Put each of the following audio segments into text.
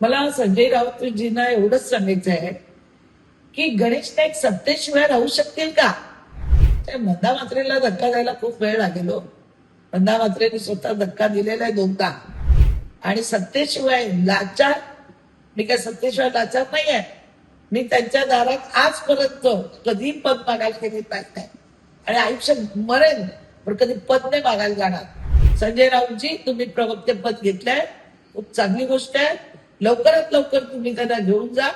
मला संजय राऊतजींना एवढंच सांगायचं आहे की गणेश नाईक सत्तेशिवाय राहू शकतील का? त्या मंदा मात्रेला धक्का द्यायला खूप वेळ लागेल हो. मंदा मात्रेने स्वतः धक्का दिलेला आहे 2दा. आणि सत्तेशिवाय लाचार, मी काय सत्तेशिवाय लाचार नाही आहे. मी त्यांच्या दारात आजपर्यंत कधी पद मागायला गेले नाही आणि आयुष्यात मरेन पण कधी पद नाही मागायला जाणार. संजय राऊतजी, तुम्ही प्रवक्ते पद घेतलंय, खूप चांगली गोष्ट आहे. लवकरात लवकर तुम्ही त्यांना घेऊन जा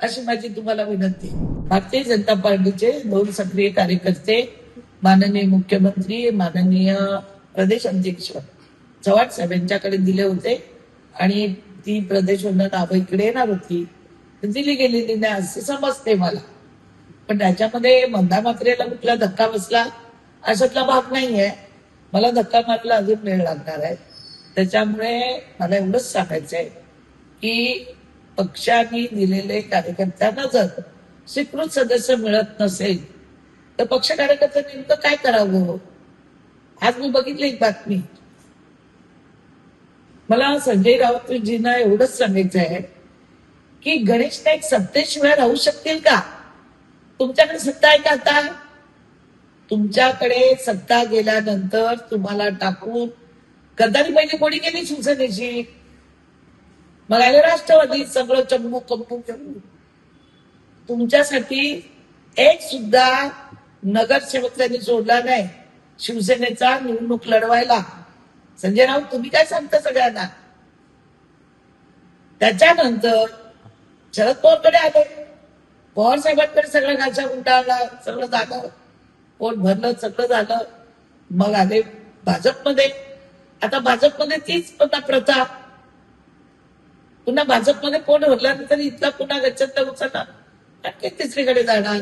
अशी माझी तुम्हाला विनंती. भारतीय जनता पार्टीचे 2 सक्रिय कार्यकर्ते माननीय मुख्यमंत्री, माननीय प्रदेश अध्यक्ष चव्हाण साहेब यांच्याकडे दिले होते आणि ती प्रदेश नावं इकडे येणार होती, दिली गेलेली नाही असे समजते मला. पण त्याच्यामध्ये मंदा मात्रेला कुठला धक्का बसला अशातला भाग नाहीये. मला धक्का मारला अजून वेळ लागणार आहे. त्याच्यामुळे मला एवढंच सांगायचंय की पक्षाने दिलेले कार्यकर्त्यांना जर स्वीकृत सदस्य मिळत नसेल तर पक्ष कार्यकर्ते नेमकं काय करावं? आज मी बघितली एक बातमी. मला संजय राऊतजींना एवढंच सांगायचं आहे की गणेश नाईक सत्तेशिवाय राहू शकतील का? तुमच्याकडे सत्ता आहे का? आता तुमच्याकडे सत्ता गेल्यानंतर तुम्हाला टाकून गद्दारी पहिले कोणी केली शिवसेनेची? मग आले राष्ट्रवादी, सगळं चंबू कंपू घेऊन. तुमच्यासाठी एक सुद्धा नगरसेवक त्यांनी सोडला नाही शिवसेनेचा निवडणूक लढवायला. संजय राऊत, तुम्ही काय सांगता सगळ्यांना? त्याच्यानंतर शरद पवारकडे आले, पवार साहेबांकडे सगळं गाचा उंटाळला, सगळं झालं, पोट भरलं, सगळं झालं. मग आले भाजपमध्ये. आता भाजपमध्ये तीच पुन्हा प्रथा, पुन्हा भाजपमध्ये पोट भरल्यानंतर इथला पुन्हा गच्छंत उचलणार, आणखी तिसरीकडे जाणार.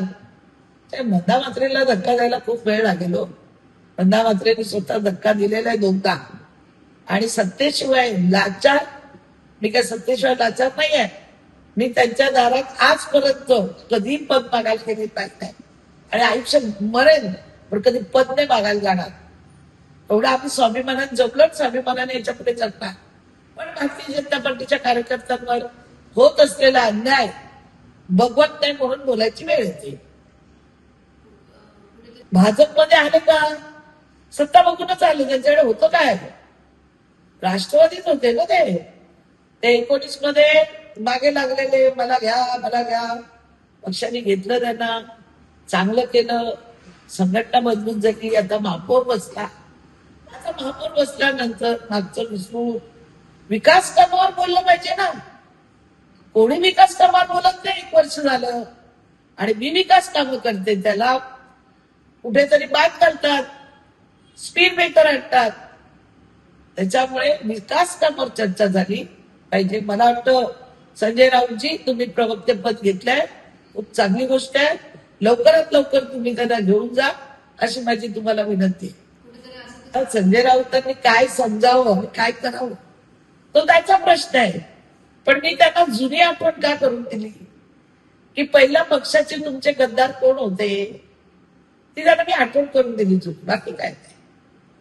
त्या मंदा मात्रेला धक्का द्यायला खूप वेळ लागेल हो. मंदा मात्रेने स्वतः धक्का दिलेला आहे 2दा आणि सत्तेशिवाय लाचार, मी काय सत्तेशिवाय लाचार नाही आहे. मी त्यांच्या दारात आजपर्यंत कधी पद मागायला गेले नाही आणि आयुष्यात मरेन पण कधी पद नाही मागायला जाणार. एवढं आम्ही स्वाभिमानाने जगलो, स्वाभिमानाने याच्या पुढे जगणार. पण भारतीय जनता पार्टीच्या कार्यकर्त्यांवर होत असलेला अन्याय बघवत नाही म्हणून बोलायची वेळ येते. भाजपमध्ये आले का सत्ता बघूनच आले, त्यांच्याकडे होतं काय? राष्ट्रवादीच होते ना ते 19 मध्ये मागे लागलेले, मला घ्या मला घ्या. पक्षाने घेतलं, त्यांना चांगलं केलं, संघटना मजबूत झाली. आता महापौर बसला. आता महापौर बसल्यानंतर मागचं विसरून विकास कामावर बोललं पाहिजे ना. कोणी विकास कामावर बोलत नाही. 1 वर्ष झालं आणि मी विकास कामं करते, त्याला कुठेतरी बाद करतात, स्पीड ब्रेकर आणतात. त्याच्यामुळे विकास कामावर चर्चा झाली पाहिजे. मला वाटतं संजय राऊतजी, तुम्ही प्रवक्ते पद घेतलंय, खूप चांगली गोष्ट आहे. लवकरात लवकर तुम्ही त्यांना घेऊन जा अशी माझी तुम्हाला विनंती. संजय राऊतांनी काय समजावं, काय करावं तो त्याचा प्रश्न आहे. पण मी त्यांना जुनी आठवण का करून दिली की पहिल्या पक्षाचे तुमचे गद्दार कोण होते ती त्यांना मी आठवण करून दिली. बाकी काय नाही.